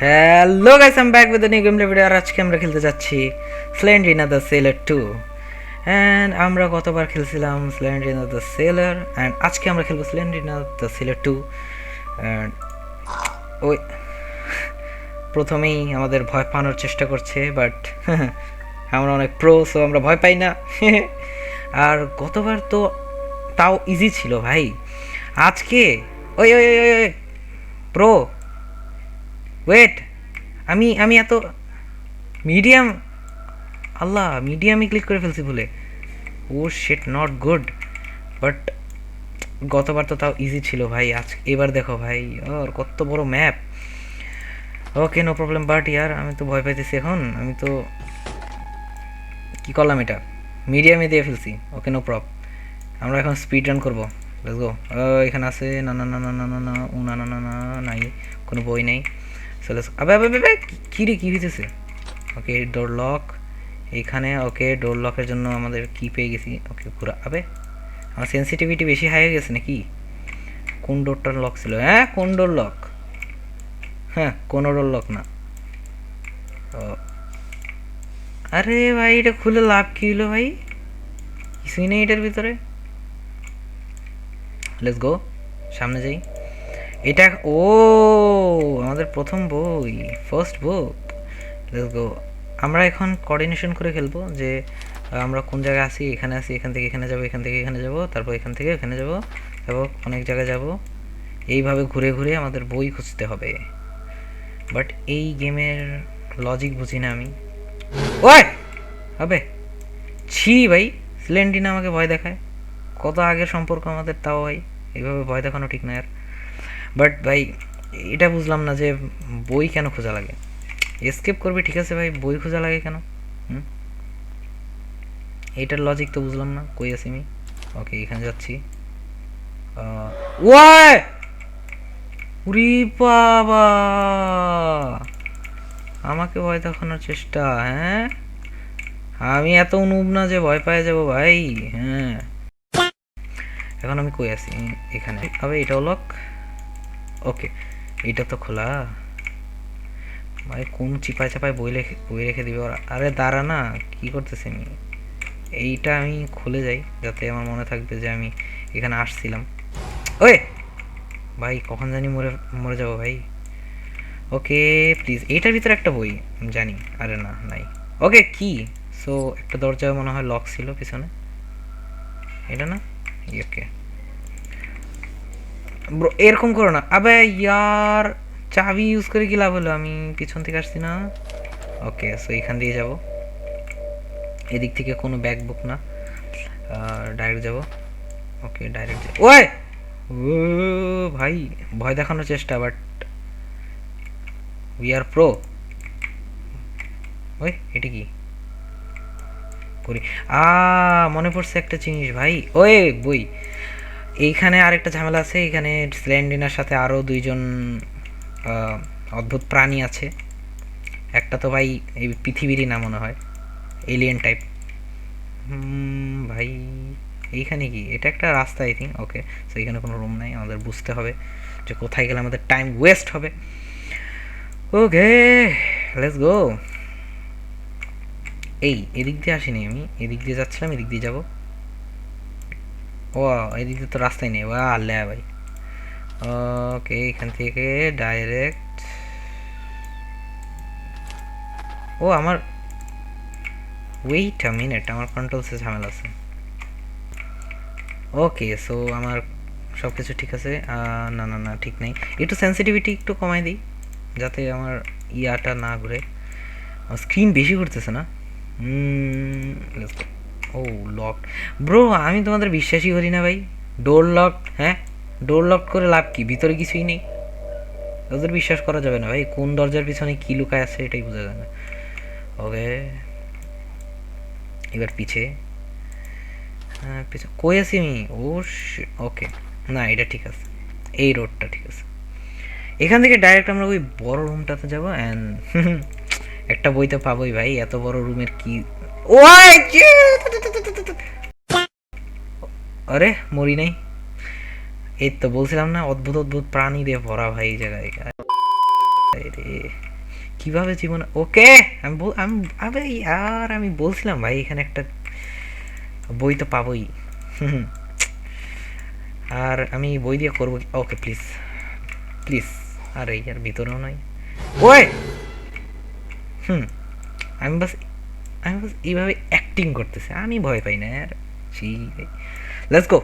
Hello guys, I am back with the new game video. আর আজকে আমরা খেলতে যাচ্ছি স্লেন্ডরিনা দ্য সেলার 2 অ্যান্ড আমরা গতবার খেলছিলাম স্লেন্ডরিনা দ্য সেলার অ্যান্ড আজকে আমরা খেলবো স্লেন্ডরিনা দ্য সেলার 2 অ্যান্ড ওই প্রথমেই আমাদের ভয় পাওয়ানোর চেষ্টা করছে, বাট আমরা অনেক প্রো, সো আমরা ভয় পাই না। আর গতবার তো তাও ইজি ছিল ভাই। আজকে ওই ওই ওই ওই প্রো ওয়েট, আমি আমি এত মিডিয়াম, আল্লাহ মিডিয়ামে ক্লিক করে ফেলছি ভুলে। ও শিট, নট গুড। বাট গতবার তো তাও ইজি ছিল ভাই। আজ এবার দেখো ভাই, ওর কত বড় map. Okay, no problem. But ইয়ার আমি তো ভয় পাইতেছি এখন। আমি তো কী করলাম, এটা মিডিয়ামে দিয়ে ফেলছি। ওকে, নো প্রব। আমরা এখন স্পিড রান করবো। Let's go. এখানে আছে না না না না না না না ও না না না না নাই, কোনো বই নেই। চলে আবে আবে আবে, কী রে, কী হইতেছে? ওকে, ডোর লক এইখানে। ওকে, ডোর লকের জন্য আমাদের কি পেয়ে গেছি। ওকে, পুরো আবে আমার সেন্সিটিভিটি বেশি হাই হয়ে গেছে নাকি? কোন ডোরটার লক ছিল? হ্যাঁ, কোন ডোর লক? হ্যাঁ, কোনো ডোর লক না। আরে ভাই, এটা খুলে লাভ কী হলো ভাই? কিছুই নেই এটার ভিতরে। লেটস গো, সামনে যাই। এটা ও আমাদের প্রথম বই, ফার্স্ট বুক। Let's go. আমরা এখন কোঅর্ডিনেশন করে খেলবো যে আমরা কোন জায়গায় আছি। এখানে আছি, এখান থেকে এখানে যাব, এখান থেকে এখানে যাব, তারপর এখান থেকে এখানে যাব, তারপর অনেক জায়গায় যাব। এইভাবে ঘুরে ঘুরে আমাদের বই খুঁজতে হবে। বাট এই গেমের লজিক বুঝি না আমি। ওই হবে ছি ভাই, স্লেন্ডিনা আমাকে ভয় দেখায়। কত আগের সম্পর্ক আমাদের, তাও ভাই এইভাবে ভয় দেখানো ঠিক না আর। বাট ভাই এটা বুঝলাম না যে বই কেন খোঁজা লাগে। এসকেপ করবে ঠিক আছে ভাই, বই খোঁজা লাগে কেন? হুম, এইটার লজিক তো বুঝলাম না। কই আছি আমি? ওকে, এখানে যাচ্ছি। ওয়াই উরি বাবা, আমাকে ভয় দেখানোর চেষ্টা। হ্যাঁ, আমি এত নুব না যে ভয় পেয়ে যাব ভাই। হ্যাঁ, এখন আমি কই আছি? এখানে। আবে এটাও লক। ওকে, এটা তো খোলা ভাই। কোন চিপায় চাপায় বই রেখে দিবে ওরা। আরে দাঁড়া না, কি করতেছি আমি? এইটা আমি খুলে যাই যাতে আমার মনে থাকবে যে আমি এখানে আসছিলাম। ওই ভাই, কখন জানি মরে মরে যাবো ভাই। ওকে প্লিজ, এইটার ভিতরে একটা বই জানি। আরে না, নাই। ওকে, কি? সো একটা দরজা মনে হয় লক ছিল পিছনে, এটা না? ওকে ব্রো, এরকম করো না। আবে ইয়ার, চাবি ইউজ করে কি লাভ হলো? আমি পিছন থেকে আসছি না। ওকে, সো এখান দিয়ে যাব। এদিক থেকে কোনো ব্যাক বুক না, ডাইরেক্ট যাব। ওকে, ডাইরেক্ট যাব। ওই ও ভাই, ভয় দেখানোর চেষ্টা, বাট উই আর প্রো। ওই এটা কি করি? মনে পড়ছে একটা জিনিস ভাই। ওই বই, এইখানে আরেকটা ঝামেলা আছে। এখানে স্ল্যান্ডিনার সাথে আরও দুইজন অদ্ভুত প্রাণী আছে। একটা তো ভাই এই পৃথিবীরই না মনে হয়, এলিয়েন টাইপ। ভাই এইখানে কি? এটা একটা রাস্তা আই থিঙ্ক। ওকে, সো এখানে কোনো রুম নাই। আমাদের বুঝতে হবে যে কোথায় গেলে আমাদের টাইম ওয়েস্ট হবে। ওকে, লেটস গো। এদিক দিয়ে আসিনি আমি, এদিক দিয়ে যাচ্ছিলাম, এদিক দিয়ে যাব। ও, এদিক দিয়ে তো রাস্তাই নেই। ওয়া আল্লাহ ভাই। ওকে, এখান থেকে ডাইরেক্ট। ও আমার, ওয়েট আ মিনিট, আমার কন্ট্রোলসে ঝামেলা আছে। ওকে, সো আমার সব কিছু ঠিক আছে। না না না, ঠিক নেই। একটু সেন্সিটিভিটি একটু কমাই দিই যাতে আমার ইয়াটা না ঘুরে। আমার স্ক্রিন বেশি ঘুরতেছে না। ও লক। ব্রো, আমি তোমাদের বিশ্বাসই করি না ভাই। Door lock? হ্যাঁ, ডোর লক করে লাভ কি? ভিতরে কিছুই নেই। ওদের বিশ্বাস করা যাবে না ভাই। কোন দরজার পিছনে কী লুকায় আছে এটাই বোঝা যায় না। ওকে, এবার পিছে। হ্যাঁ, পিছে কই আছি আমি? ও ওকে, না এটা ঠিক আছে, এই রোডটা ঠিক আছে। এখান থেকে ডাইরেক্ট আমরা ওই বড় রুমটাতে যাবো অ্যান্ড একটা বই তো পাবোই ভাই। এত বড় রুমের কি? ওই আরে মরি নাই। এই তো বলছিলাম না, অদ্ভুত অদ্ভুত প্রাণী দিয়ে ভরা ভাই এই জায়গায়। রে কিভাবে জীবন ওকে আমি বলছিলাম ভাই এখানে একটা বই তো পাবোই। হুম, আর আমি বই দিয়ে করবো ওকে প্লিজ প্লিজ। আরে ইয়ার ভিতরেও নয় ওই হুম আমি বাস এইভাবে অ্যাক্টিং করতেছে আমি ভয় পাই না यार ছি লেটস গো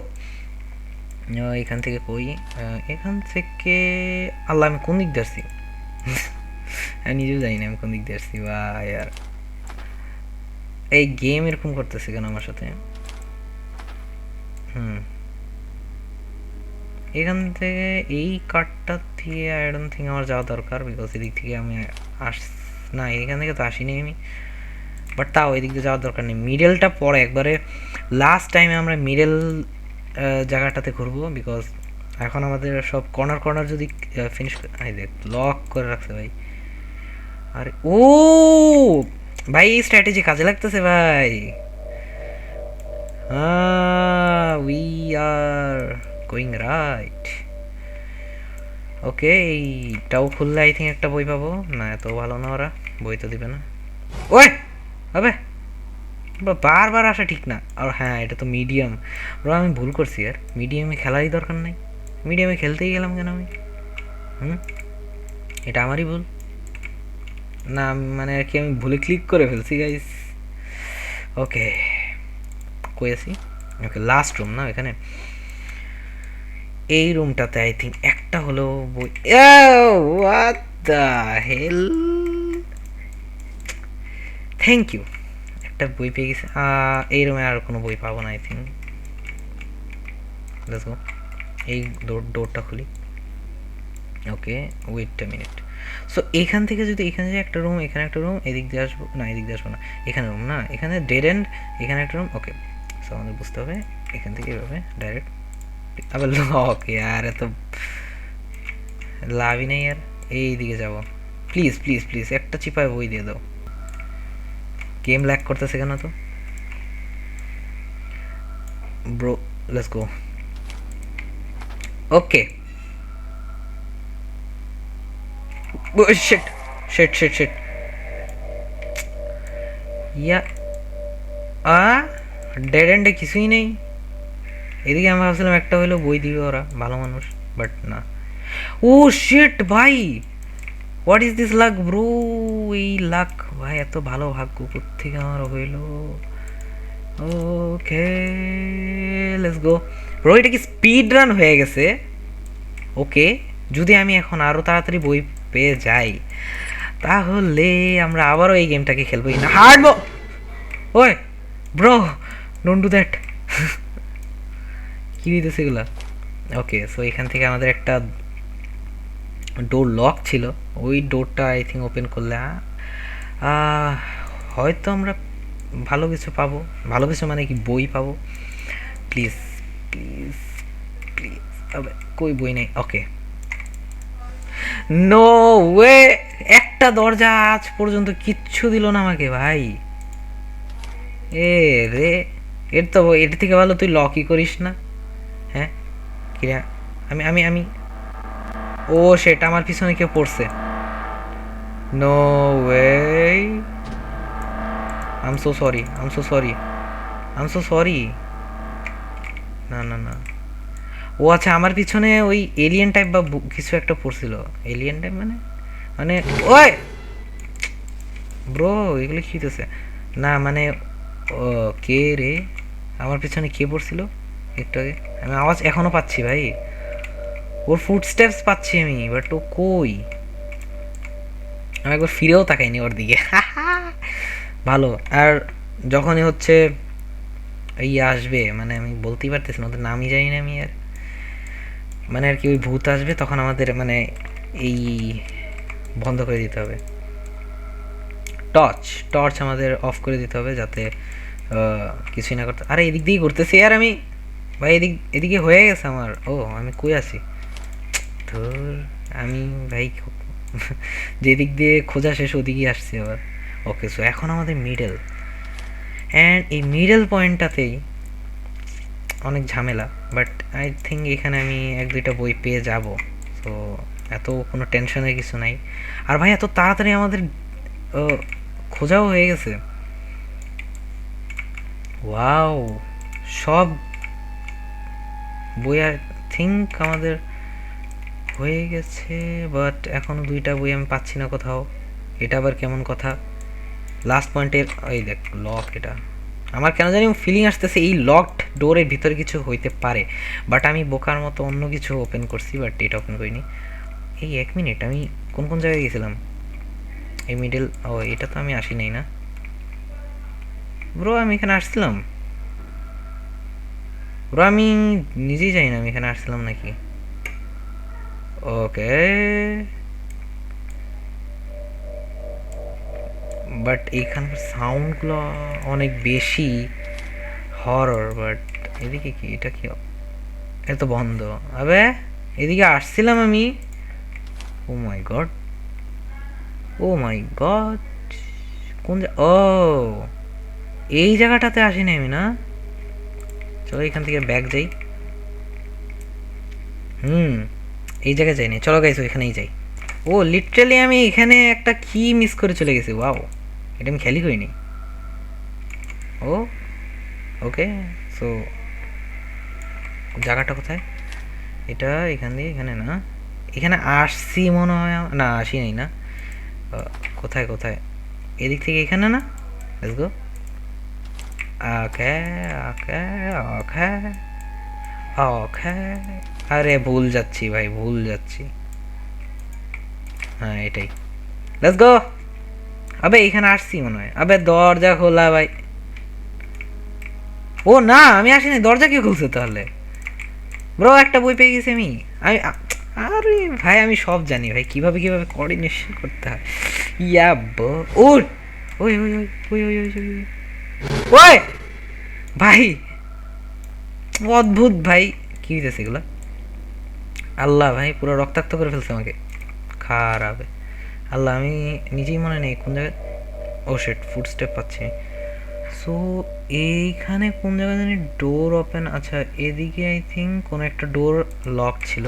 এখান থেকে কই এখান থেকে আল্লাহ আমি কোন দিক দিয়ে আসছি আমি নিজেও জানি না আমি কোন দিক দিয়ে আসছি বা यार এই গেম এরকম করতেছে কেন আমার সাথে হুম এখান থেকে এই কার্ডটা দিয়ে আই ডোন্ট থিঙ্ক আমার যাওয়া দরকার বিকজ এদিক থেকে আমি আস না এখান থেকে তো আসিনি আমি বাট তাও এদিক দিয়ে যাওয়ার দরকার নেই মিডলটা পরে একবারে লাস্ট টাইমে আমরা মিডল জায়গাটাতে ঘুরবো বিকজ এখন আমাদের সব কর্নার কর্নার যদি ফিনিশ দেখ লক করে রাখছে ভাই আর ও ভাই এই স্ট্র্যাটেজি কাজে লাগতেছে ভাই we are going right okay এইটাও খুললে আই থিঙ্ক একটা বই পাবো না এত ভালো না ওরা বই তো দিবে না ওই হবে বারবার আসা ঠিক না আর হ্যাঁ এটা তো মিডিয়াম ব্রো আমি ভুল করছি আর মিডিয়ামে খেলারই দরকার নেই মিডিয়ামে খেলতেই গেলাম কেন আমি এটা আমারই ভুল না মানে আর কি আমি ভুলে ক্লিক করে ফেলছি গাইস ওকে কই আছি ওকে লাস্ট রুম না এখানে এই রুমটাতে আই থিঙ্ক একটা হলো বই what the hell thank you একটা বই পেয়ে গেছে এই রুমে আর কোনো বই পাবো না আই থিঙ্ক লেটস গো এই ডোরটা খুলি okay wait a minute so এইখান থেকে যদি এখানে যে একটা রুম এখানে একটা রুম এদিক দিয়ে আসবো না এদিক দিয়ে আসবো না এখানে রুম না এখানে ডেড এন্ড এখানে একটা রুম ওকে সো আমাদের বুঝতে হবে এখান থেকে এভাবে ডাইরেক্ট আবার ওকে আর এত লাভই নেই আর এইদিকে যাবো প্লিজ প্লিজ প্লিজ একটা চিপায় বই দিয়ে দাও গেম ল্যাগ করতেছে কেন তো bro let's go okay shit shit shit shit yeah dead এন্ডে কিছুই নেই এদিকে আমি ভাবছিলাম একটা হইলো বই দিবে ওরা ভালো মানুষ বাট না ও শিট ভাই what is this luck bro এই লাক ভাই এত ভালো ভাগ্য কোত্থেকে আমার হইলো ওকে লেটস গো ব্রো এটা কি স্পিড রান হয়ে গেছে ওকে যদি আমি এখন আরও তাড়াতাড়ি বই পেয়ে যাই তাহলে আমরা আবারও এই গেমটাকে খেলবো না হারবো ওই ব্রো ডোন্ট ডু দ্যাট কী দিতেছে এগুলা ওকে সো এখান থেকে আমাদের একটা ডোর লক ছিল ওই ডোরটা আই থিঙ্ক ওপেন করলে হয়তো আমরা ভালো কিছু পাবো ভালো কিছু মানে কি বই পাবো প্লিজ প্লিজ প্লিজ কই বই নেই ওকে নো ওয়ে একটা দরজা আজ পর্যন্ত কিচ্ছু দিল না আমাকে ভাই এ রে এর তো এর থেকে ভালো তুই লকই করিস না হ্যাঁ কিরা আমি আমি আমি ও সেটা আমার পিছনে কেউ পড়ছে নো ওয়ে আম সো সরি আম সো সরি আম সো সরি না না না ও আচ্ছা আমার পিছনে ওই এলিয়েন টাইপ বা কিছু একটা পড়ছিল এলিয়েন টাইপ মানে মানে ওই ব্রো এগুলো কি হইতেছে না মানে ও কে রে আমার পিছনে কে পড়ছিল একটু আগে আমি আওয়াজ এখনো পাচ্ছি ভাই ওর ফুটস্টেপস পাচ্ছি আমি বাট ও কই আমি একবার ফিরেও তাকাইনি ওর দিকে ভালো আর যখনই হচ্ছে এই আসবে মানে আমি বলতেই পারতেছি না ওদের নামই জানি না আমি আর মানে আর কি ওই ভূত আসবে তখন আমাদের মানে এই বন্ধ করে দিতে হবে টর্চ আমাদের অফ করে দিতে হবে যাতে কিছুই না করতে আরে এদিক দিয়েই করতেছি আর আমি ভাই এদিকে হয়ে গেছে আমার ও আমি কই আছি ধর আমি ভাই যেদিক দিয়ে খোঁজা শেষ ওদিকেই আসছি আবার ওকে সো এখন আমাদের মিডল অ্যান্ড এই মিডল পয়েন্টটাতেই অনেক ঝামেলা বাট আই থিঙ্ক এখানে আমি এক দুইটা বই পেয়ে যাব সো এত কোনো টেনশনের কিছু নাই। আর ভাই এত তাড়াতাড়ি আমাদের খোঁজাও হয়ে গেছে। ওয়াও, সব বই আই থিঙ্ক আমাদের হয়ে গেছে, বাট এখনও 2টা বই আমি পাচ্ছি না কোথাও। এটা আবার কেমন কথা? লাস্ট পয়েন্টের এই দেখ লক, এটা আমার কেন জানি ফিলিং আসতেছে এই লকড ডোরের ভিতরে কিছু হইতে পারে, বাট আমি বোকার মতো অন্য কিছু ওপেন করছি, বাট এটা ওপেন করিনি। এই 1 মিনিট, আমি কোন কোন জায়গায় গেছিলাম? এই মিডল, ও এটা তো আমি আসি নাই না ব্রো, আমি এখানে আসছিলাম ব্রো, আমি নিজেই জানি না আমি এখানে আসছিলাম নাকি। ওকে, বাট এইখানকার সাউন্ডগুলো অনেক বেশি হরর। বাট এদিকে কি, এটা কি? এটা তো বন্ধ। আবে এদিকে আসছিলাম আমি। ও মাই গড, ও মাই গড, কোন ও এই জায়গাটাতে আসিনি আমি না। চলো এখান থেকে ব্যাক যাই। এই জায়গায় যাইনি, চলো গাইস ওইখানেই যাই। ও লিটারালি আমি এখানে একটা কি মিস করে চলে গেছি। ওয়াও, এটা আমি খেয়ালই করিনি। ও ওকে, সো জায়গাটা কোথায়? এটা এখান দিয়ে এখানে না, এখানে আসছি মনে হয়, না আসি নাই না। কোথায় কোথায়? এদিক থেকে এখানে না। Let's go. ওকে ওকে ওকে ওকে, আরে ভুল যাচ্ছি ভাই, ভুল যাচ্ছি। হ্যাঁ এটাই, লেটস গো। আবে এখানে আসছি মনে হয়। আবে দরজা খোলা ভাই। ও না, আমি আসিনি, দরজা কে খুলছে তাহলে? ব্রো একটা বই পেয়ে গেছি আমি। আমি আরে ভাই আমি সব জানি ভাই, কিভাবে কিভাবে কোঅর্ডিনেশন করতে হয়। ইয়া ওই ওই ওই ওই ওই ওই ওই ওই ওই ভাই, অদ্ভুত ভাই, কি হইতেছে এগুলো? আল্লাহ ভাই পুরো রক্তাক্ত করে ফেলছে আমাকে। খারাপ আল্লাহ, আমি নিজেই মনে নেই কোন জায়গায়। ও শিট, ফুট স্টেপ পাচ্ছি। সো এইখানে কোন জায়গায় জানি ডোর ওপেন। আচ্ছা এদিকে আই থিঙ্ক কোনো একটা ডোর লক ছিল।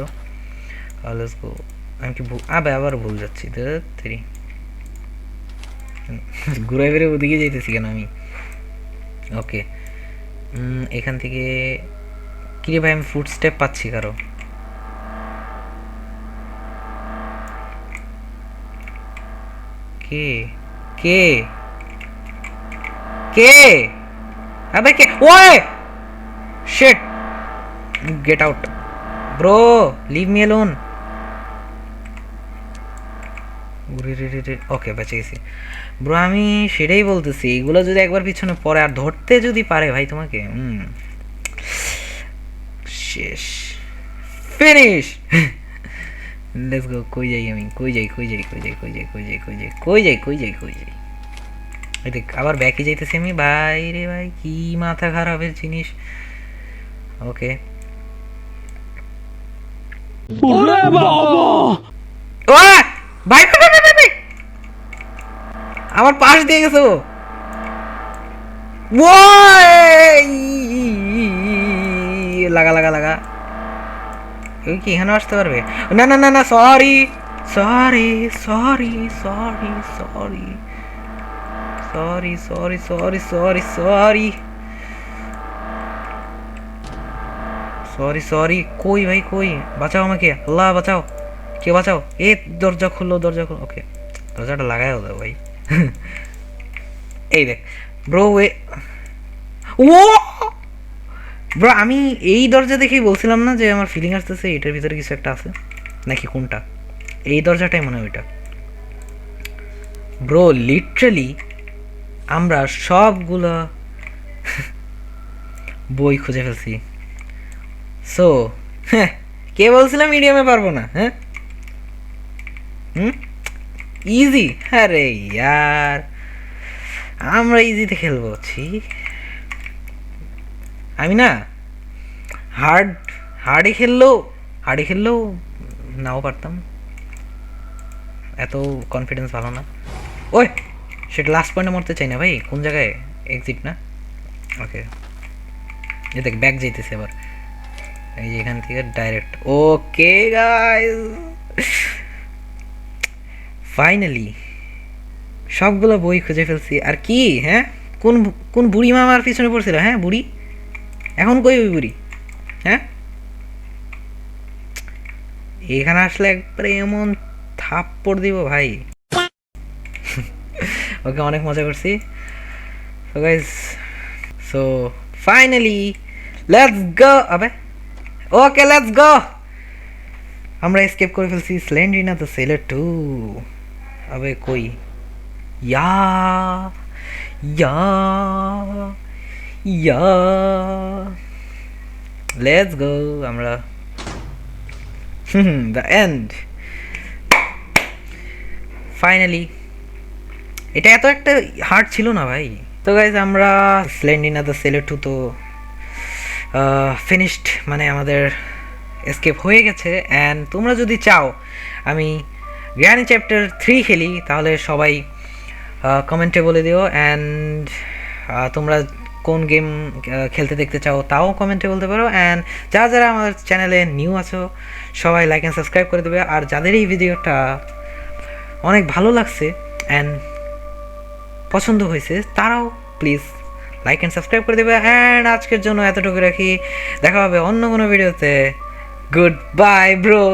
Let's go. আমি কি আবে আবার ভুল যাচ্ছি তেরি, ঘুরে ফিরে ওদিকে যাইতেছি কেন আমি? ওকে, এখান থেকে কিরে ভাই আমি ফুট স্টেপ পাচ্ছি কারো। কে কে কে? আবে কে? ওয়ে shit, get out bro, leave me alone. Okay বেঁচে গেছি ব্রো। আমি সেটাই বলতেছি, এগুলো যদি একবার পিছনে পড়ে আর ধরতে যদি পারে ভাই তোমাকে, শেষ, ফিনিশ। Let's go. কই যাই আমি, কই যাই কই যাই কই যাই কই যাই কই যাই কই যাই কই যাই কই যাই কই যাই? দেখ আবার ব্যাকে যাইতেছি আমি। ভাই রে ভাই, কি মাথা খারাপের জিনিস। ওকে, ভাই ভাই ভাই ভাই, আমার পাশ দিয়ে গেছো। লাগা লাগা লাগা, ওই কি এখানে আসতে পারবে? না না না না, sorry sorry sorry sorry sorry sorry sorry sorry sorry sorry sorry sorry. কই ভাই কই? বাঁচাও আমাকে, আল্লাহ বাঁচাও, কে বাঁচাও। এ দরজা খুললো, দরজা খুলো। ওকে, দরজাটা লাগাইও দাও ভাই। এই দেখ ব্রো, ও ব্রো, আমি এই দরজা দেখেই বলছিলাম না যে আমার ফিলিং আসতেছে এটার ভিতরে কিছু একটা আছে। নাকি কোনটা? এই দরজাটাই মনে হয় ওইটা। ব্রো লিটারালি আমরা সবগুলো বই খুঁজে ফেলছি। সো কে বলছিলাম মিডিয়ামে পারবো না? হ্যাঁ ইজি, আরে ইয়ার আমরা ইজিতে খেলবো। আমি না হার্ডে খেললেও নাও পারতাম। এত কনফিডেন্স ভালো না। ওই সেটা লাস্ট পয়েন্টে মরতে চাই না ভাই। কোন জায়গায়? এক্সিট না? ওকে, এ দেখ ব্যাক যাইতেছে এবার। এই যে এখান থেকে ডাইরেক্ট। ওকে গাইস, ফাইনালি সবগুলো বই খুঁজে ফেলছি। আর কি হ্যাঁ, কোন কোন বুড়ি মা আমার পিছনে পড়ছিল? হ্যাঁ বুড়ি, এখন কই ওই বুড়ি? হ্যাঁ, এখানে আসলে একবারে এমন থাপ্পড় দিব ভাই। ওকে, অনেক মজা করছি। So guys, so finally let's go. আবে ওকে, লেটস গো। আমরা এসকেপ করে ফেলছি স্লেন্ড্রিনা দ্য সেলার 2। আবে কই? ইয়া ইয়া ইয়া, লেটস গো। আমরা দ্য এন্ড ফাইনালি। এটা এত একটা হার্ড ছিল না ভাই। তো গাইজ, আমরা স্লেন্ডিনা দ্য সেলার 2 তো ফিনিশড, মানে আমাদের এসকেপ হয়ে গেছে। অ্যান্ড তোমরা যদি চাও আমি গ্র্যানি চ্যাপ্টার 3 খেলি, তাহলে সবাই কমেন্টে বলে দিও। অ্যান্ড তোমরা কোন গেম খেলতে দেখতে চাও তাও কমেন্টে বলতে পারো। অ্যান্ড যারা যারা আমার চ্যানেলে নিউ আছো সবাই লাইক অ্যান্ড সাবস্ক্রাইব করে দেবে। আর যাদের এই ভিডিওটা অনেক ভালো লাগছে অ্যান্ড পছন্দ হয়েছে, তারাও প্লিজ লাইক অ্যান্ড সাবস্ক্রাইব করে দেবে। অ্যান্ড আজকের জন্য এতটুকু রাখি, দেখা হবে অন্য কোনো ভিডিওতে। Good bye bro.